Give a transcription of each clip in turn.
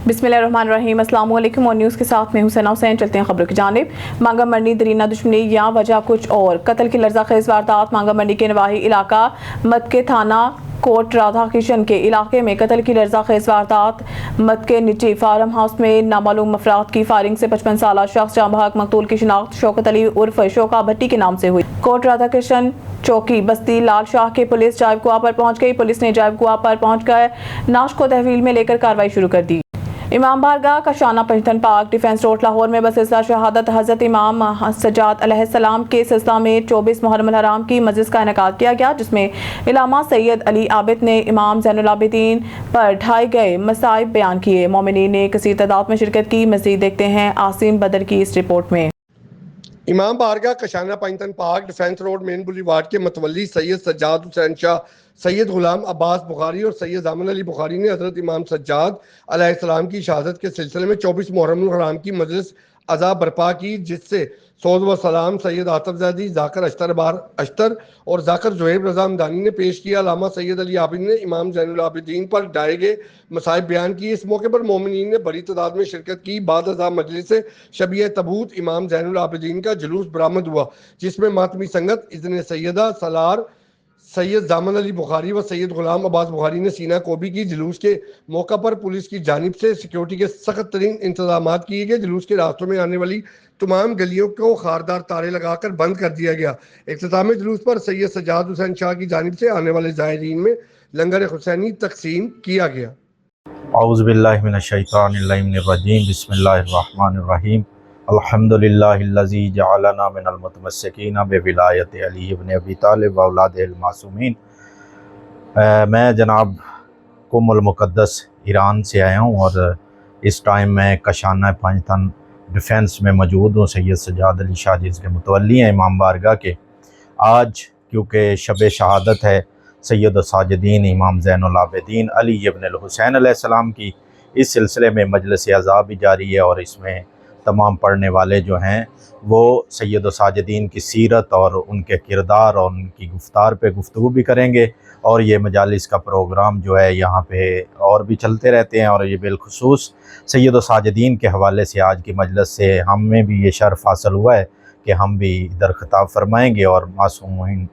बिस्मिल्लाहिर्रहमानिर्रहीम। अस्सलाम वालेकुम और न्यूज़ के साथ मैं हुसैना हुसैन। चलते हैं खबरों की जानिब। मांगा मंडी दरीना दुश्मनी या वजह कुछ और। कत्ल की लर्ज़ाखेज़ वारदात मांगा मंडी के नवाही इलाका मदके थाना कोट राधा किशन के इलाके में कत्ल की लर्ज़ाखेज़ वारदात मदके निजी फार्म हाउस में नामालूम अफराद की फायरिंग से 55 साल शख्स जाँ बहक मकतूल की शिनाख्त शौकत अली उर्फ शोका भट्टी के नाम से हुई। कोट राधा किशन चौकी बस्ती लाल शाह के पुलिस जायब कुआ पर पहुंच गई। पुलिस ने जायब कुआ पर पहुंचकर नाश को तहवील में लेकर कार्रवाई शुरू कर दी। इमाम बारगाह कशाना पंजतन पार्क डिफेंस रोड लाहौर में बसिलसिला शहादत हज़रत इमाम सज्जाद अलैहिस्सलाम के सिलसिला में 24 मुहर्रम हराम की मजलिस का इनेकाद किया गया, जिसमें इलामा सैयद अली आबिद ने इमाम ज़ैनुल आबिदीन पर ढाए गए मसाइब बयान किए। मोमिनीन ने कसीर तादाद में शिरकत की। मज़ीद देखते हैं आसिम बदर की इस रिपोर्ट में। इमाम बारगाह कशाना पंजतन park defence road main boulevard के मतवल्ली सैयद सज्जाद हुसैन शाह, सैयद गुलाम अब्बास बुखारी और सैयद जामन अली बुखारी ने हज़रत इमाम सज्जाद अलैहिस्सलाम की शहादत के सिलसिले में 24 मुहर्रम हराम की मजलिस अज़ा बर्पा की, जिससे सौद व सलाम सैयद आतफ ज़ैदी, जाकर अश्तर और जाकर ज़ुहैब रज़ा हमदानी ने पेश किया। अल्लामा सैयद अली आबिद ने इमाम ज़ैनुल आबिदीन पर ढाए गए मसाइब बयान किए। इस मौके पर मोमिनीन ने बड़ी तादाद में शिरकत की। बाद अज़ा मजलिस से शबीह तबूत इमाम ज़ैनुल आबिदीन का जुलूस बरामद हुआ, जिसमें मातमी संगत इज़्न सैयदा सलार सैयद जामन अली बुखारी व सैयद गुलाम अब्बास बुखारी ने सीना कोबी की। जुलूस के मौका पर पुलिस की जानिब से सिक्योरिटी के सख्त तरीन इंतजाम किए गए। जुलूस के रास्तों में आने वाली तमाम गलियों को खारदार तारे लगाकर बंद कर दिया गया। इख्तितामी जुलूस पर सैयद सज्जाद हुसैन शाह की जानिब से आने वाले ज़ायरीन में लंगर हुसैनी तकसीम किया गया। औज़ु बिल्लाहि मिनश शैतानिर रजीम। बिस्मिल्लाहिर्रहमानिर्रहीम। अल्हम्दुलिल्लाहिल्लज़ी जअलना मिनल मुतमस्सिकीना बिविलायति अली इब्न अबी तालिब व औलादिहिल मासूमीन। मैं जनाब कुमुल मुक़द्दस ईरान से आया हूँ और इस टाइम मैं कशाना पंजतन डिफेंस में मौजूद हूँ। सैयद सज्जाद अली शाह जिसके मुतवल्ली हैं इमाम बारगाह के। आज क्योंकि शब शहादत है सैयद साजिदीन इमाम ज़ैनुल आबिदीन अली इब्न हुसैन अलैहिस्सलाम की, इस सिलसिले में मजलिस अज़ा भी जारी है और इसमें तमाम पढ़ने वाले जो हैं वो सैयद साजिदीन की सीरत और उनके किरदार और उनकी गुफ्तार पे गुफ्तगू भी करेंगे। और ये मजालिस का प्रोग्राम जो है यहाँ पे और भी चलते रहते हैं और ये बिलखुसूस सैयद साजिदीन के हवाले से आज की मजलिस से हमें भी ये शर्फ हासिल हुआ है कि हम भी इधर खिताब फरमाएंगे और मासूमीन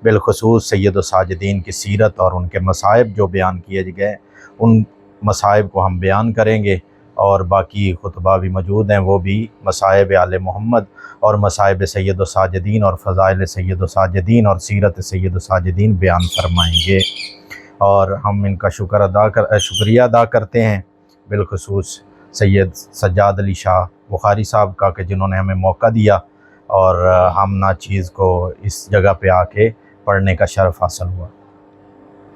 बिलखुसूस सैयद साजिदीन की सीरत और उनके मसाइब जो बयान किए गए उन मसाइब को हम बयान करेंगे। और बाकी खुतबा भी मौजूद हैं, वो भी मसाइब आले मोहम्मद और मसाइब सैयद साजिदीन और फ़ज़ाइल सैयद साजिदीन और सीरत सैयद साजिदीन बयान फरमाएंगे। और हम इनका शुक्रिया अदा करते हैं बिलखुसूस सैयद सज्जाद अली शाह बुखारी साहब का कि जिन्होंने हमें मौका दिया और हम ना चीज़ को इस जगह पे आके पढ़ने का शर्फ हासिल हुआ।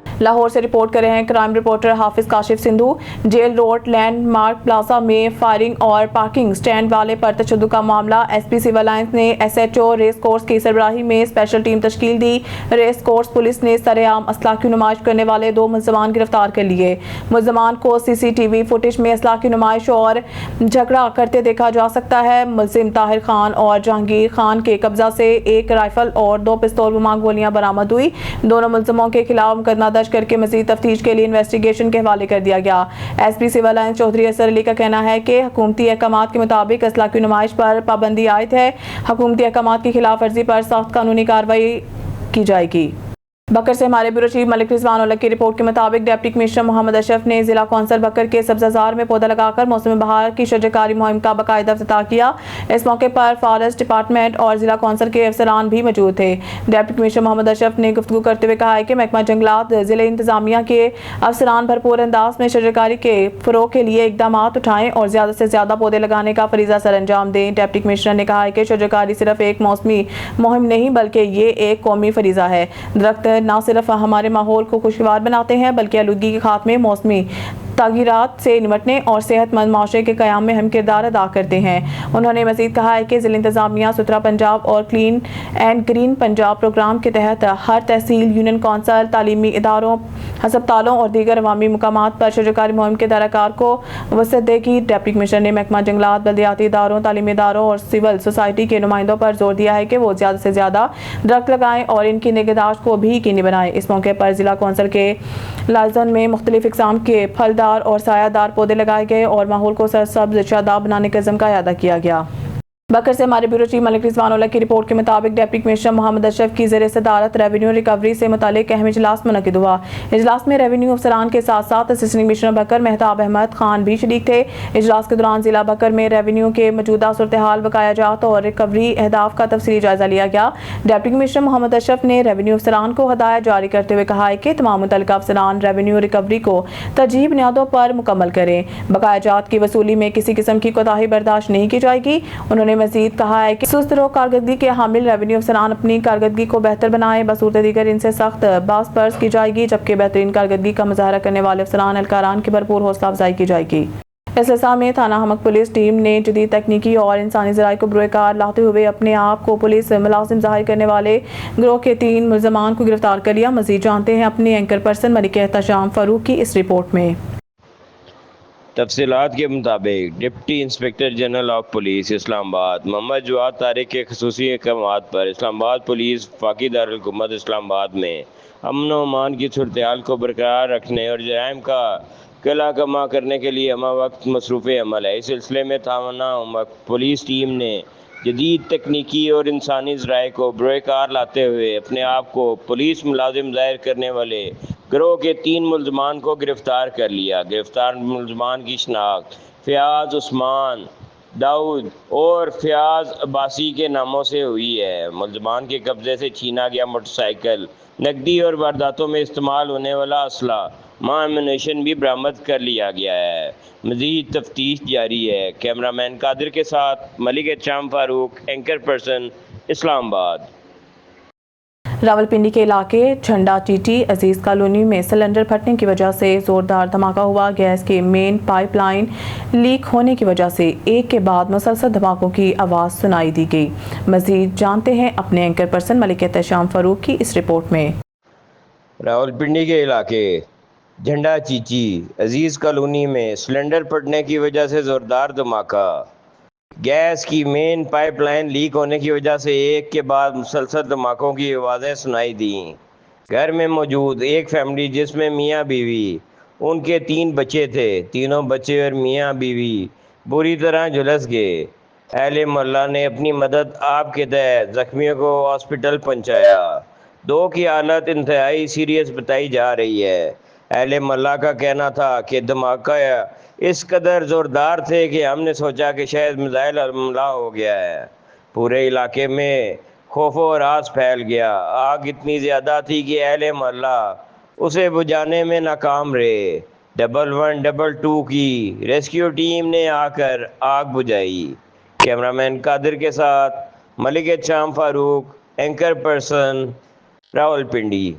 लाहौर से रिपोर्ट कर रहे हैं crime reporter Hafiz Kashif Sindhu. Jail road landmark plaza में फायरिंग और पार्किंग स्टैंड वाले पर तशद्दुद का मामला। एसपी सिविल लाइंस ने एसएचओ रेस कोर्स की सरबराही में स्पेशल टीम तश्कील दी। रेस कोर्स पुलिस ने सरेआम असलाह की नुमाइश करने वाले 2 मुलज़मान गिरफ्तार कर लिए। मुलज़मान को सीसीटीवी फुटेज में असलाह की नुमाइश और झगड़ा करते देखा जा सकता है। मुलजिम ताहिर खान और जहांगीर खान के कब्जा से 1 राइफल और 2 पिस्तौल व गोलियां बरामद हुई। दोनों मुलजिमों के खिलाफ मुकदमा दर्ज करके मज़ीद तफ्तीश के लिए इन्वेस्टिगेशन के हवाले कर दिया गया। एसपी सिविल लाइंस चौधरी असर अली का कहना है कि हुकूमती अहकामात के मुताबिक असलाह की नुमाइश पर पाबंदी आयद है। हुकूमती अहकामात की खिलाफ वर्जी पर सख्त कानूनी कार्रवाई की जाएगी। बकर से हमारे ब्यूरो चीफ मलिक रिजवान उलग की रिपोर्ट के मुताबिक डिप्टी कमिश्नर मोहम्मद अशरफ ने जिला कौंसल बकर के सब्ज़ाजार में पौधा लगाकर मौसम बहार की शजरकारी मुहिम का बाकायदा इफ्तिताह किया। इस मौके पर फॉरेस्ट डिपार्टमेंट और जिला कौंसल के अफसरान भी मौजूद थे। डिप्टी कमिश्नर मोहम्मद अशरफ ने गुफ्तगू करते हुए कहा है कि महकमा जंगलात जिले इंतजामिया के अफसरान भरपूर अंदाज में शजरकारी के फ़रोग़ के लिए इकदाम उठाएँ और ज़्यादा से ज़्यादा पौधे लगाने का फरीज़ा सर अंजाम दें। डिप्टी कमिश्नर ने कहा है कि शजरकारी सिर्फ एक मौसमी मुहिम नहीं बल्कि ये एक कौमी फरीज़ा है। दरख्त न सिर्फ हमारे माहौल को खुशगवार बनाते हैं बल्कि आलूदगी के खात्मे, मौसमी तगीरात से निपटने और सेहतमंद माशरे के क़याम में अहम किरदार अदा करते हैं। उन्होंने मज़ीद कहा है कि ज़िला इंतज़ामिया सुथरा पंजाब और clean and green Punjab programme के तहत हर तहसील, यूनियन कौंसल, तालीमी इदारों, हस्पतालों और दीगर अवामी मुकामात पर शजरकारी मुहिम के दरकार को वसअत देगी। डिप्टी कमिश्नर ने महकमा जंगलात, बल्दियाती इदारों, तालीमी इदारों और सिविल सोसाइटी के नुमाइंदों पर जोर दिया है कि वो ज़्यादा से ज़्यादा दरख्त लगाएँ और इनकी निगहदाश्त को भी यकीनी बनाएँ। इस मौके पर ज़िला कौंसल के लाइजन में मुख्तलिफ इक़साम के फलदार دار اور سایہ دار پودے لگائے گئے اور ماحول کو سرسبز شاداب بنانے کے عزم کا اعادہ کیا گیا۔ بکر سے ہمارے بیورو چیف ملک رضوان اللہ کی رپورٹ کے مطابق ڈپٹی کمشنر محمد اشرف کی زیر صدارت ریونیو ریکوری سے متعلق اہم اجلاس منعقد ہوا۔ اجلاس میں ریونیو افسران کے ساتھ ساتھ اسسٹنٹ کمشنر بکر مہتاب احمد خان بھی شریک تھے۔ اجلاس کے دوران ضلع بکر میں ریونیو کے موجودہ صورتحال، بقایا جات اور ریکوری اہداف کا تفصیلی جائزہ لیا گیا۔ ڈپٹی کمشنر محمد اشرف نے ریونیو افسران کو ہدایت جاری کرتے ہوئے کہا ہے کہ تمام متعلقہ افسران ریونیو ریکوری کو ترجیحی بنیادوں پر مکمل کریں۔ بقایا جات کی وصولی میں کسی قسم کی کوتاہی برداشت نہیں کی جائے گی۔ انہوں نے مزید کہا ہے کہ سست رو کارکردگی کے حامل ریونیو افسران اپنی کارکردگی کو بہتر بنائیں، بصورت دیگر ان سے سخت باس پرس کی جائے گی، جبکہ بہترین کارکردگی کا مظاہرہ کرنے والے افسران اہلکاران کی بھرپور حوصلہ افزائی کی جائے گی۔ اس اجلاس میں تھانہ حمق پولیس ٹیم نے جدید تکنیکی اور انسانی ذرائع کو بروئے کار لاتے ہوئے اپنے آپ کو پولیس ملازم ظاہر کرنے والے گروہ کے 3 ملزمان کو گرفتار کر لیا۔ مزید جانتے ہیں اپنے اینکر پرسن ملکہ احتشام فاروق کی اس رپورٹ میں۔ تفصیلات کے مطابق deputy inspector general of police Islamabad Muhammad جواد طارق کے خصوصی احکامات پر اسلام آباد پولیس وفاقی دارالحکومت اسلام آباد میں امن و امان کی صورتحال کو برقرار رکھنے اور جرائم کا قلع کما کرنے کے لیے ہمہ وقت مصروف عمل ہے۔ اس سلسلے میں تھانہ حمق پولیس ٹیم نے جدید تکنیکی اور انسانی ذرائع کو بروئے کار لاتے ہوئے اپنے آپ کو پولیس ملازم ظاہر کرنے والے گروہ کے 3 ملزمان کو گرفتار کر لیا۔ گرفتار ملزمان کی شناخت فیاض عثمان داؤد اور فیاض عباسی کے ناموں سے ہوئی ہے۔ ملزمان کے قبضے سے چھینا گیا موٹر سائیکل، نقدی اور وارداتوں میں استعمال ہونے والا اسلحہ ایمونیشن بھی برآمد کر لیا گیا ہے۔ مزید تفتیش جاری ہے۔ کیمرہ مین قادر کے ساتھ ملک احتشام فاروق، اینکر پرسن اسلام آباد۔ راولپنڈی کے علاقے جھنڈا ٹیٹی عزیز کالونی میں سلنڈر پھٹنے کی وجہ سے زوردار دھماکہ ہوا۔ گیس کے مین پائپ لائن لیک ہونے کی وجہ سے ایک کے بعد مسلسل دھماکوں کی آواز سنائی دی گئی۔ مزید جانتے ہیں اپنے اینکر پرسن ملک احتشام فاروق کی اس رپورٹ میں۔ راولپنڈی کے علاقے جھنڈا چیچی عزیز کالونی میں سلنڈر پھٹنے کی وجہ سے زوردار دھماکہ۔ گیس کی مین پائپ لائن لیک ہونے کی وجہ سے ایک کے بعد مسلسل دھماکوں کی آوازیں سنائی دیں۔ گھر میں موجود ایک فیملی جس میں میاں بیوی، ان کے 3 بچے تھے، تینوں بچے اور میاں بیوی بری طرح جھلس گئے۔ اہل محلہ نے اپنی مدد آپ کے تحت زخمیوں کو ہاسپٹل پہنچایا۔ 2 کی حالت انتہائی سیریس بتائی جا رہی ہے۔ اہل محلہ کا کہنا تھا کہ دھماکہ اس قدر زوردار تھے کہ ہم نے سوچا کہ شاید میزائل حملہ ہو گیا ہے۔ پورے علاقے میں خوف و ہراس پھیل گیا۔ آگ اتنی زیادہ تھی کہ اہل محلہ اسے بجھانے میں ناکام رہے۔ 112 کی ریسکیو ٹیم نے آ کر آگ بجھائی۔ کیمرہ مین قادر کے ساتھ ملک احتشام فاروق، اینکر پرسن راولپنڈی۔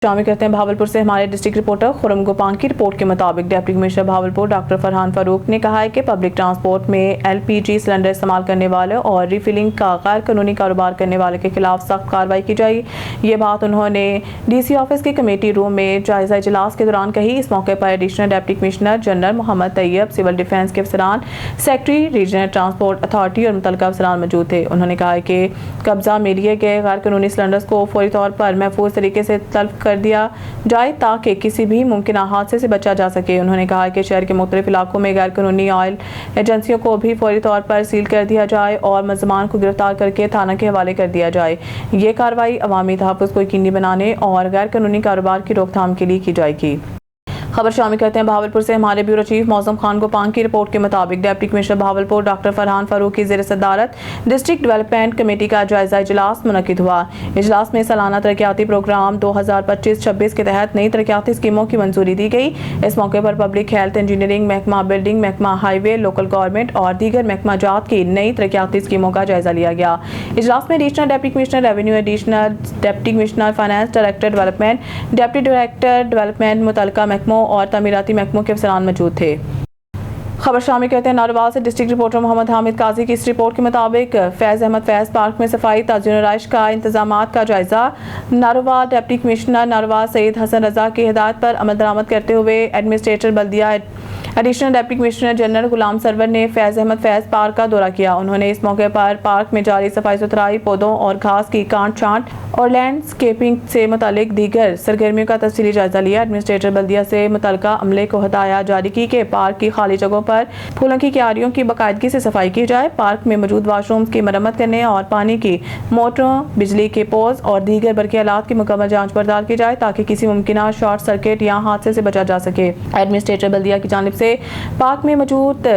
شامل کرتے ہیں بھاولپور سے ہمارے ڈسٹرکٹ رپورٹر خرم گوپان کی رپورٹ کے مطابق deputy commissioner Bahawalpur doctor Farhan Farooq نے کہا ہے کہ پبلک ٹرانسپورٹ میں LPG سلنڈر استعمال کرنے والے اور ریفلنگ کا غیر قانونی کاروبار کرنے والے کے خلاف سخت کارروائی کی جائے۔ یہ بات انہوں نے DC آفس کے کمیٹی روم میں جائزہ اجلاس کے دوران کہی۔ اس موقع پر ایڈیشنل ڈپٹی کمشنر جنرل محمد طیب، سول ڈیفنس کے افسران، سیکرٹری ریجنل ٹرانسپورٹ اتھارٹی اور متعلقہ افسران موجود تھے۔ انہوں نے کہا کہ قبضہ میں لیے گئے غیر قانونی سلنڈرز کو فوری طور پر محفوظ طریقے سے تلف کر دیا جائے تاکہ کسی بھی ممکنہ حادثے سے بچا جا سکے۔ انہوں نے کہا کہ شہر کے مختلف علاقوں میں غیر قانونی آئل ایجنسیوں کو بھی فوری طور پر سیل کر دیا جائے اور ملزمان کو گرفتار کر کے تھانہ کے حوالے کر دیا جائے۔ یہ کارروائی عوامی تحفظ کو یقینی بنانے اور غیر قانونی کاروبار کی روک تھام کے لیے کی جائے گی۔ خبر شامل کرتے ہیں بھاولپور سے ہمارے بیورو چیف موزم خان گوپان کی رپورٹ کے مطابق deputy commissioner Bahawalpur doctor Farhan Farooq کی زیر صدارت ڈسٹرکٹ ڈیولپمنٹ کمیٹی کا جائزہ اجلاس منعقد ہوا۔ اجلاس میں سالانہ ترقیاتی پروگرام 2025-26 کے تحت نئی ترقیاتی اسکیموں کی منظوری دی گئی۔ اس موقع پر پبلک ہیلتھ، انجینئرنگ محکمہ، بلڈنگ محکمہ، ہائی وے، لوکل گورنمنٹ اور دیگر محکمہ جات کی نئی ترقیاتی اسکیموں کا جائزہ لیا گیا۔ اجلاس میں additional deputy commissioner revenue, additional deputy commissioner finance, director development, deputy director development, متعلقہ محکموں اور تعمیراتی محکموں کے افسران موجود تھے۔ خبر شامل کرتے ہیں ناروال سے ڈسٹرکٹ رپورٹر محمد حامد قاضی کی اس رپورٹ کے مطابق فیض احمد فیض پارک میں صفائی، تعزیہ و رہائش کا انتظامات کا جائزہ۔ ناروال ڈپٹی کمشنر ناروال سید حسن رضا کی ہدایت پر عمل درآمد کرتے ہوئے ایڈمنسٹریٹر بلدیہ एडिशनल डिप्टी कमिश्नर जनरल गुलाम सरवर ने फैज़ अहमद फैज़ पार्क का दौरा किया। उन्होंने इस मौके पर पार्क में जारी सफाई सुथराई, पौधों और घास की काट छांट और लैंडस्केपिंग से मुतालिक दीगर सरगर्मियों का तफसीली जायजा लिया। एडमिनिस्ट्रेटर बल्दिया से मुतलका अमले को हदायत जारी की कि पार्क की खाली जगहों पर फूलों की क्यारियों की बाकायदगी से सफाई की जाए। पार्क में मौजूद वाशरूम की मरम्मत करने और पानी की मोटरों, बिजली के पोल्स और दीगर बरकी आलात की मुकम्मल जांच पड़ताल की जाए ताकि किसी मुमकिन शॉर्ट सर्किट या हादसे से बचा जा सके। एडमिनिस्ट्रेटर बल्दिया की जानिब से पार्क में मौजूद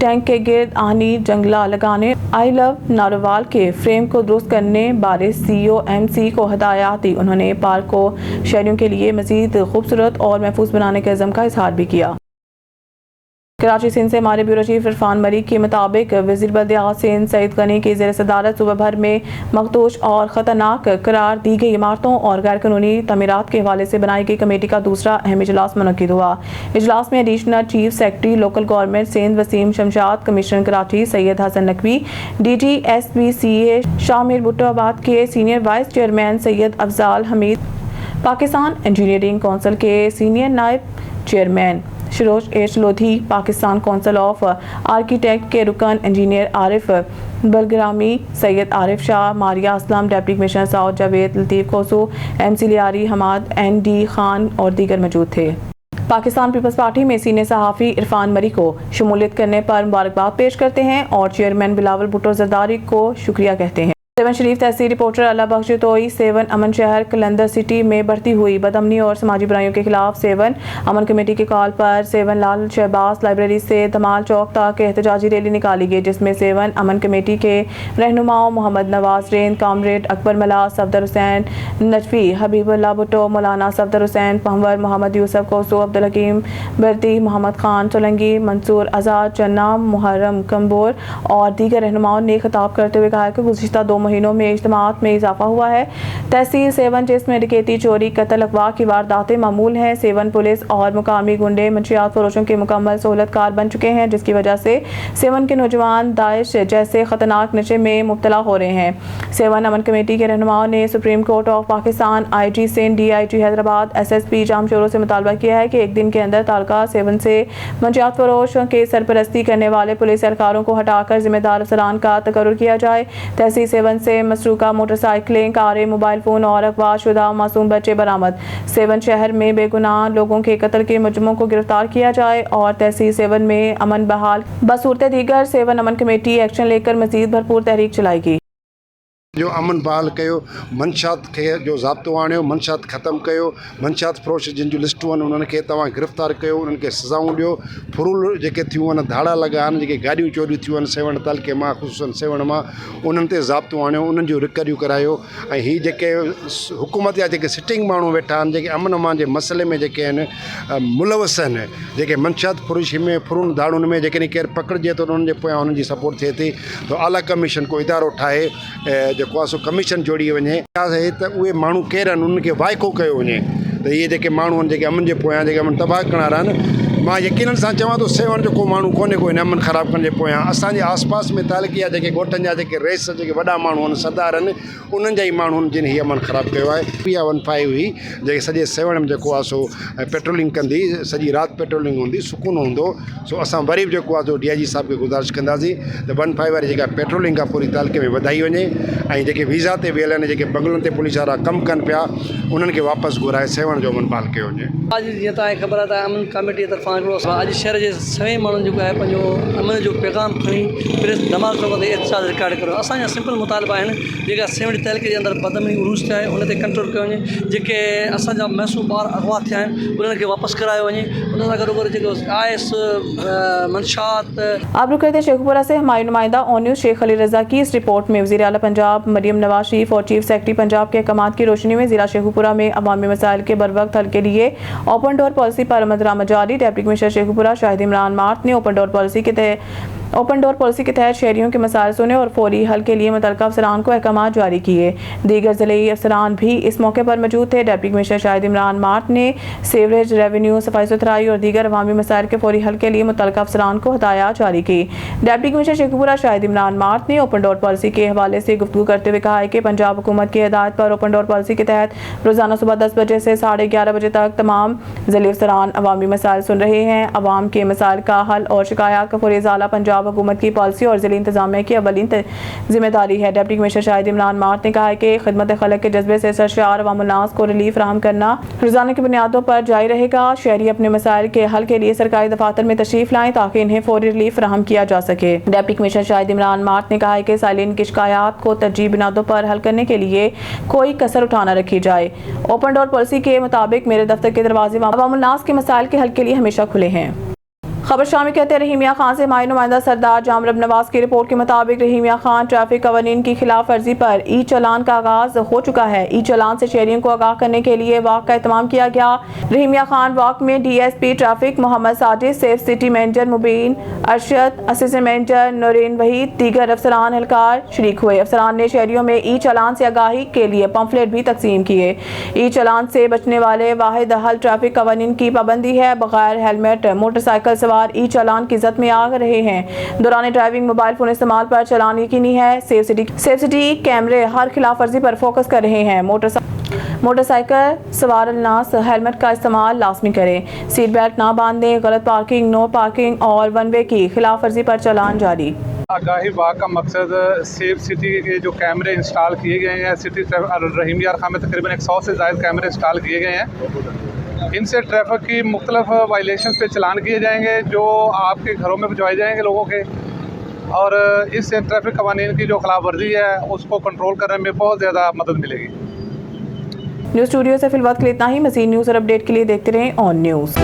टैंक के गिर्द आहनी जंगला लगाने, आई लव नारोवाल के फ्रेम को दुरुस्त करने बारे COMC को हदायत दी। उन्होंने पार्क को शहरियों के लिए मजीद खूबसूरत और महफूज बनाने के अज़्म का इजहार भी किया। कराची सिंध से हमारे ब्यूरो चीफ इरफान मलिक के मुताबिक वज़ीर बल्दियात सिंध सईद गनी की ज़ेर सदारत सूबा भर में मखदूश और ख़तरनाक करार दी गई इमारतों और गैर कानूनी तमीरात के हवाले से बनाई गई कमेटी का दूसरा अहम इजलास मुनक्किद हुआ। इजलास में additional chief secretary local government Sindh Waseem Shamshad, commissioner Karachi Syed Hasan Naqvi, DG SBCA Shamir भुट्टोआबाद के senior vice chairman Syed Afzal Hamid, Pakistan engineering council के सीनियर नायब चेयरमैन शिरोज H Lodhi, Pakistan council of architect के रुकन engineer Arif Bilgrami, Syed Arif Shah, Maria Aslam, deputy commissioner south Javed Latif कोसू, MC लियारी, हमाद ND खान और दीगर मौजूद थे। पाकिस्तान पीपल्स पार्टी में सीनियर सहाफ़ी इरफान मरी को शमूलियत करने पर मुबारकबाद पेश करते हैं और चेयरमैन बिलावल भुट्टो जरदारी को शुक्रिया कहते हैं। सेवन शरीफ तहसील रिपोर्टर अल्लाह बख्श तोई सेवन अमन शहर कलंदर सिटी में बढ़ती हुई बदअमनी और समाजी बुराइयों के खिलाफ सेवन अमन कमेटी के कॉल पर सेवन लाल शहबाज लाइब्रेरी से धमाल चौक तक एहतजाजी रैली निकाली गई, जिसमें सेवन अमन कमेटी के रहनुमाओं मोहम्मद नवाज रेन, कामरेड अकबर मला, सफदर हुसैन नजफी, हबीबुल्लाह भुट्टो, मौलाना सफदर हुसैन पंवर, मोहम्मद यूसुफ कोसो, अब्दुल हकीम बर्ती, मोहम्मद खान सोलंगी, मंसूर आज़ाद चन्ना, मुहर्रम कम्बोर और दीगर रहनुमाओं ने खिताब करते हुए कहा कि गुज़िश्ता 2 महीनों में इज्तिमात में इजाफा हुआ है। तहसील सेवन जिसमें डकैती, चोरी, कत्ल, अगवा की वारदातें मामूल हैं। सेवन पुलिस और मुकामी गुंडे मंशियात फरोशों के मुकम्मल सहूलतकार बन चुके हैं, जिसकी वजह से सेवन के नौजवान दाइश जैसे खतरनाक नशे में मुब्तला हो रहे हैं। सेवन अमन कमेटी के रहनुमाओं ने supreme court of Pakistan, IG Sindh, DIG Hyderabad, SSP जामशोरों से मुतालबा किया है कि एक दिन के अंदर तालका सेवन से मंशियात फरोशों के सरपरस्ती करने वाले पुलिस एहलकारों को हटाकर जिम्मेदार अफसरान का तकर्रुर किया जाए। तहसील सेवन से मसरूका मोटरसाइकिलें, कारें, मोबाइल फ़ोन और अगवाशुदा मासूम बच्चे बरामद। सेवन शहर में बेगुनाह लोगों के कत्ल के मुजरिमों को गिरफ्तार किया जाए और तहसील सेवन में अमन बहाल बसूरत दीगर सेवन अमन कमेटी एक्शन लेकर मज़ीद भरपूर तहरीक चलाएगी। जो अमन बहाल कयो, मंशात खे जो ज़ाब्तो आणियो, मंशात ख़त्म कयो, मंशात फ़रोश जिन जूं लिस्टूं आहिनि उन्हनि खे तव्हां गिरफ़्तार कयो, उन्हनि खे सज़ाऊं ॾियो। फुरूल जेके थियूं आहिनि, धाड़ा लॻा आहिनि, जेके गाॾियूं चोरियूं थियूं आहिनि सेवण तालके मां, ख़ुसूसन सेवण मां, उन्हनि ते ज़ाब्तो आणियो, उन्हनि जूं रिकवरियूं करायो। ऐं हीअ जेके हुकूमत जा जेके सिटिंग माण्हू वेठा आहिनि, जेके अमन अमान जे मसइले में जेके आहिनि मुलवस आहिनि, जेके मंशात फरोशी में, फुरून धाड़ुनि में जेकॾहिं केरु पकड़िजे थो उन्हनि जे पोयां उन्हनि जी सपोर्ट थिए थी, त आला कमीशन को इदारो ठाहे जेको आहे सो कमीशन जोड़ी वञे त उहे माण्हू केरु आहिनि उन्हनि खे वाइको कयो वञे त इहे जेके माण्हू आहिनि जेके अमन जे पोयां जेके अमन तबाह करण वारा आहिनि। मां यकीननि सां चवां थो सेवण जो को माण्हू कोन्हे को हिन अमन ख़राबु करण जे पोयां। असांजे आसपास में तालकिया जेके ॻोठनि जा जेके रेस जेके वॾा माण्हू आहिनि, सरदार आहिनि, उन्हनि जा ई माण्हू आहिनि जिन हीअ अमन ख़राबु कयो आहे। PA15 हुई जेके सॼे सेवण में जेको आहे सो पेट्रोलिंग कंदी, सॼी राति पेट्रोलिंग हूंदी, सुकून हूंदो। सो असां वरी बि जेको आहे सो DIG साहिब खे गुज़ारिश कंदासीं त 15 वारी जेका पेट्रोलिंग आहे पूरी तालके में वधाई वञे ऐं जेके वीज़ा ते वियल आहिनि, जेके बंगलनि ते पुलिस वारा कमु कनि पिया, उन्हनि खे वापसि घुराए सेवण जो अमन बहाल कयो वञे। अॼु जीअं तव्हांखे ख़बर आहे त अमन कमेटी तरफ़ां हिकिड़ो अॼु शहर जे सभई माण्हुनि जेको आहे पंहिंजो अमन जो पैगाम खणी प्रेस धमाल चौक ते एहतजाज रिकॉर्ड कयो। असांजा सिंपल मुतालबा आहिनि जेका सेवण तहलके जे अंदरि बदअमनी उरूज थिया आहे उन ते कंट्रोल कयो वञे, जेके असांजा मासूम ॿार अगवा थिया आहिनि उन्हनि खे वापसि करायो वञे, उन सां गॾोगॾु जेको IS मंशात। आप रुक करते शेखपुरा से हमारी नुमाइंदा ऑन न्यूज़ शेख अली रजा की इस रिपोर्ट में वज़ीर आला पंजाब मरियम नवाज शरीफ और चीफ सेक्रेटरी पंजाब के अहकामात की रोशनी में ज़िला शेखपुरा में अवामी मसाइल के बरवक्त हल के लिए ओपन डोर पॉलिसी पर अमल दरामद जारी। Deputy commissioner Sheikhpura Shahid Imran mart ने ओपन डोर पॉलिसी के तहत ओपन डोर पॉलिसी के तहत शहरियों के मसाइल सुने और फौरी हल के लिए मुतल्लिका अफसरान को अहकाम जारी किए। दीगर ज़िले अफसरान भी इस मौके पर मौजूद थे। Deputy commissioner Shahid Imran mart ने सीवरेज, रेवेन्यू, सफाई सुथराई और दीगर अवामी मसाइल के फौरी हल के लिए मुतल्लिका अफसरान को हदायत जारी की। Deputy commissioner Sheikhpura Shahid Imran mart ने ओपन डोर पॉलिसी के हवाले से गुफ्तगू करते हुए कहा है कि पंजाब हुकूमत की हिदायत पर ओपन डोर पॉलिसी के तहत रोज़ाना सुबह 10 बजे से 11:30 बजे तक तमाम ज़िले अफसरान अवामी मसाइल सुन रहे हैं। अवाम के मसाइल का हल और शिकायत का फौरी इज़ाला पंजाब हुकूमत की पॉलिसी और ज़िले इंतज़ामिया की अवलीन जिम्मेदारी है। Deputy commissioner Shahid Imran mart ने कहा है कि खिदमत खलक के जज्बे से सरशार अवाम उन्नास को रिलीफ फराहम करना रोज़ाना की बुनियादों पर जारी रहेगा। शहरी अपने मसाइल के हल के लिए सरकारी दफातर में तशरीफ लाएं ताकि इन्हें फौरी रिलीफ फराहम किया जा सके। Deputy commissioner Shahid Imran mart ने कहा है कि साइलिन की शिकायत को तरजीह बुनियादों पर हल करने के लिए कोई कसर उठाना रखी जाए। ओपन डोर पॉलिसी के मुताबिक मेरे दफ्तर के दरवाजे अवाम उन्नास के मसाइल के हल के लिए हमेशा खुले हैं। खबर शामी कहते हैं रहीम मियां खान से हमारे नुमाइंदा सरदार जामरब नवाज की रिपोर्ट के मुताबिक रहीम मियां खान ट्रैफिक कवानीन की खिलाफ वर्जी पर ई चलान का आगाज हो चुका है। ई चलान से शहरियों को आगाह करने के लिए वाक का एहतमाम किया गया। रहीम मियां खान वाक में DSP traffic Mohammad Sajid, safe city manager Mubeen Arshad, assistant manager Noreen Waheed, दीगर अफसरान एहलकार शरीक हुए। अफसरान ने शहरियों में ई चलान से आगाही के लिए पंफलेट भी तकसीम किए। ई चलान से बचने वाले वाहिद हल ट्रैफिक कवानीन की पाबंदी है। बगैर हेलमेट मोटरसाइकिल सवार ई चलान की जद में आ रहे हैं। दौरान ड्राइविंग मोबाइल फोन इस्तेमाल पर चलान यकीनी है। सेफ सिटी कैमरे हर खिलाफ वर्जी पर फोकस कर रहे हैं। मोटरसाइकिल सवार नास हेलमेट का इस्तेमाल लाजमी करें। सीट बेल्ट ना बांधें। गलत पार्किंग, नो पार्किंग और वन वे की खिलाफ वर्जी पर चलान जारी। आगाही वाक का मकसद सेफ सिटी के जो कैमरे इंस्टॉल किए गए हैं, सिटी रहीम यार खान में तकरीबन 100 से ज़ायद कैमरे इंस्टॉल किए गए हैं। इनसे ट्रैफिक की मुख्तलिफ वायलेशंस पे चलान किए जाएंगे जो आपके घरों में भिजवाए जाएंगे लोगों के, और इससे ट्रैफिक कवानीन की जो खिलाफ वर्जी है उसको कंट्रोल करने में बहुत ज़्यादा मदद मिलेगी। न्यूज़ स्टूडियो से फिलहाल के लिए इतना ही। मज़ीद न्यूज़ और अपडेट के लिए देखते रहें ऑन न्यूज़।